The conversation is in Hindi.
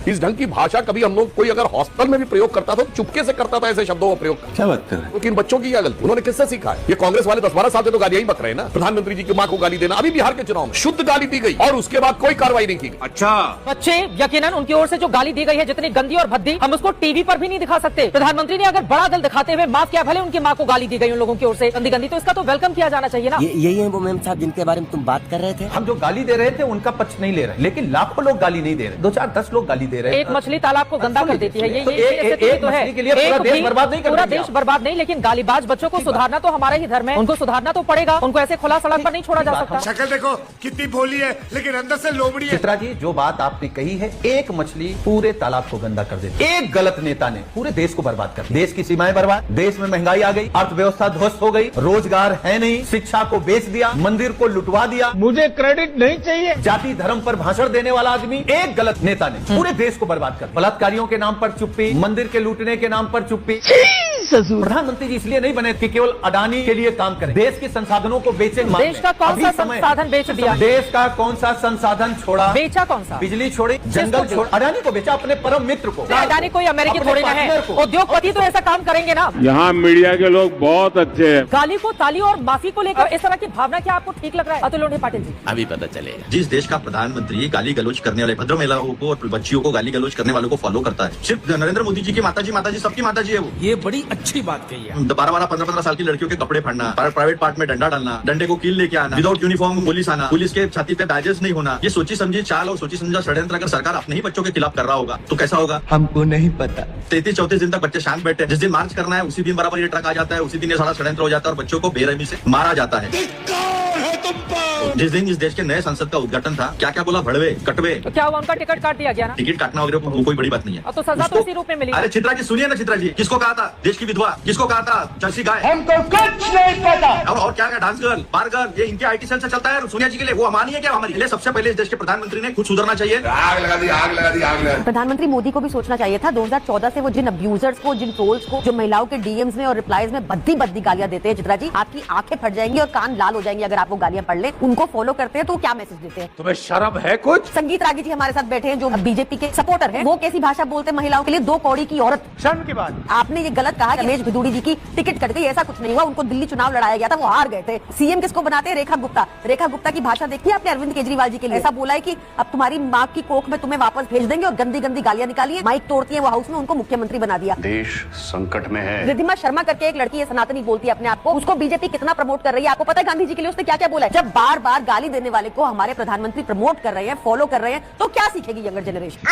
इस ढंग की भाषा कभी हम लोग कोई अगर हॉस्टल में भी प्रयोग करता था तो चुपके से करता था ऐसे शब्दों का प्रयोग। क्या बात कर रहे हैं? लेकिन बच्चों की क्या गलती, उन्होंने किससे सीखा है? ये कांग्रेस वाले 10-12 साल से तो गालियां ही बक रहे हैं ना। प्रधानमंत्री जी की मां को गाली देना, अभी बिहार के चुनाव में शुद्ध गाली दी गई और उसके बाद कोई कार्रवाई नहीं की गई। अच्छा, बच्चे यकीनन उनकी ओर से जो गाली दी गई है जितनी गंदी और भद्दी, हम उसको टीवी पर भी नहीं दिखा सकते। प्रधानमंत्री ने अगर बड़ा दिल दिखाते हुए माफ किया, भले उनकी माँ को गाली दी गई उन लोगों की ओर से गंदी गंदी, तो इसका तो वेलकम किया जाना चाहिए ना। यही है वो मैम साहब जिनके बारे में तुम बात कर रहे थे। हम जो गाली दे रहे थे उनका पक्ष नहीं ले रहे, लेकिन लाखों लोग गाली नहीं दे रहे, 2-4-10 लोग गाली दे रहे हैं। एक मछली तालाब को गंदा कर देती है, ये तो एक मछली के लिए पूरा देश बर्बाद नहीं कर पूरा देंगे देश आप। बर्बाद नहीं, लेकिन गालीबाज बच्चों को सुधारना तो हमारा ही धर्म है, उनको सुधारना तो पड़ेगा, उनको ऐसे खुला सड़क पर नहीं छोड़ा जा सकता। शक्ल देखो कितनी भोली है, लेकिन अंदर से लोमड़ी है। चित्रा जी, जो बात आपने कही है, एक मछली पूरे तालाब को गंदा कर देती, एक गलत नेता ने पूरे देश को बर्बाद कर दिया। देश की सीमाएं बर्बाद, देश में महंगाई आ गई, अर्थव्यवस्था ध्वस्त हो गई, रोजगार है नहीं, शिक्षा को बेच दिया, मंदिर को लुटवा दिया। मुझे क्रेडिट नहीं चाहिए। जाति धर्म पर भाषण देने वाला आदमी, एक गलत नेता ने पूरे देश को बर्बाद कर दिया। बलात्कारियों के नाम पर चुप्पी, मंदिर के लूटने के नाम पर चुप्पी। प्रधानमंत्री जी इसलिए नहीं बने कि केवल अडानी के लिए काम करें, देश के संसाधनों को बेचे। देश का कौन सा संसाधन बेच दिया? देश का कौन सा संसाधन छोड़ा? बेचा कौन सा? बिजली छोड़ी, जंगल छोड़, अडानी को बेचा, अपने परम मित्र को। अडानी कोई अमेरिकी थोड़ी ना है, उद्योगपति तो ऐसा काम करेंगे ना। यहाँ मीडिया के लोग बहुत अच्छे हैं। गाली को ताली और माफी को लेकर इस तरह की भावना क्या आपको ठीक लग रहा है? अतुल लोढ़े पाटिल जी, अभी पता चलेगा। जिस देश का प्रधानमंत्री गाली गलौज करने वाले भद्र महिलाओं को और बच्चियों को गाली गलौज करने वालों को फॉलो करता है, सिर्फ नरेंद्र मोदी जी की माताजी सबकी माताजी है वो। ये बड़ी अच्छी बात कही है। 12-12, 15-15 साल की लड़कियों के कपड़े फाड़ना, प्राइवेट पार्ट में डंडा डालना, डंडे को कील लेके आना, विदाउट यूनिफॉर्म पुलिस आना, पुलिस के छाती पे बैजेस नहीं होना, ये सोची समझी चाल और सोची समझा षड्यंत्र अगर सरकार अपने ही बच्चों के खिलाफ कर रहा होगा तो कैसा होगा? हमको नहीं पता। 33-34 दिन तक बच्चे शांत बैठे, जिस दिन मार्च करना है उसी दिन बराबर ये ट्रक आ जाता है, उसी दिन ये सारा षड्यंत्र हो जाता है और बच्चों को बेरहमी से मारा जाता है। जिस दिन इस देश के नए संसद का उद्घाटन था, क्या क्या बोला, भड़वे कटवे। तो क्या हुआ, उनका टिकट काट दिया गया ना? टिकट काटना वगैरह वो कोई बड़ी बात नहीं है। अब तो सजा तो इसी रूप में मिली। अरे चित्रा जी सुनिए ना, चित्रा जी किसको कहा था देश की विधवा, किसको कहा था जर्सी गाय? हमको कुछ नहीं पता। और क्या डांस गर्ल, बार गर्ल, ये इनके आईटी सेल से चलता है। सोनिया जी के लिए वो अमानी है क्या हमारे लिए? सबसे पहले इस देश के प्रधानमंत्री ने खुद सुधरना चाहिए। आग लगा दी, आग लगा दी, आग लगा दी। प्रधानमंत्री मोदी को भी सोचना चाहिए था 2014 से वो जिन अब्यूजर्स को, जिन ट्रोल्स को, जो महिलाओं के डीएम्स में और रिप्लाईज में बद्दी गालियां देते हैं, चित्रा जी आपकी आंखें फट जाएंगी और कान लाल हो जाएंगे अगर आप वो गालियां पढ़ लें। उनको फॉलो करते हैं तो क्या मैसेज देते हैं? तुम्हें शर्म है कुछ? संगीत रागी जी हमारे साथ बैठे हैं जो बीजेपी के सपोर्टर हैं, वो कैसी भाषा बोलते हैं महिलाओं के लिए? 2 कौड़ी की औरत। शर्म की बात। आपने ये गलत कहा कि रमेश भिदुड़ी जी की टिकट कट गई, ऐसा कुछ नहीं हुआ। उनको दिल्ली चुनाव लड़ाया गया था, वो हार गए थे। सीएम किसको बनाते हैं? रेखा गुप्ता। रेखा गुप्ता की भाषा देखिए आपने अरविंद केजरीवाल जी के लिए। ऐसा बोला है कि अब तुम्हारी माँ की कोख में तुम्हें वापस भेज देंगे और गंदी गंदी गालियां निकाली है, माइक तोड़ती है वो हाउस में, उनको मुख्यमंत्री बना दिया। देश संकट में है। रिद्धिमा शर्मा करके एक लड़की है, सनातनी बोलती है अपने आप को, उसको बीजेपी कितना प्रमोट कर रही है आपको पता है? गांधी जी के लिए उसने क्या क्या बोला है? जब बार बार गाली देने वाले को हमारे प्रधानमंत्री प्रमोट कर रहे हैं, फॉलो कर रहे हैं, तो क्या सीखेगी यंगर जनरेशन?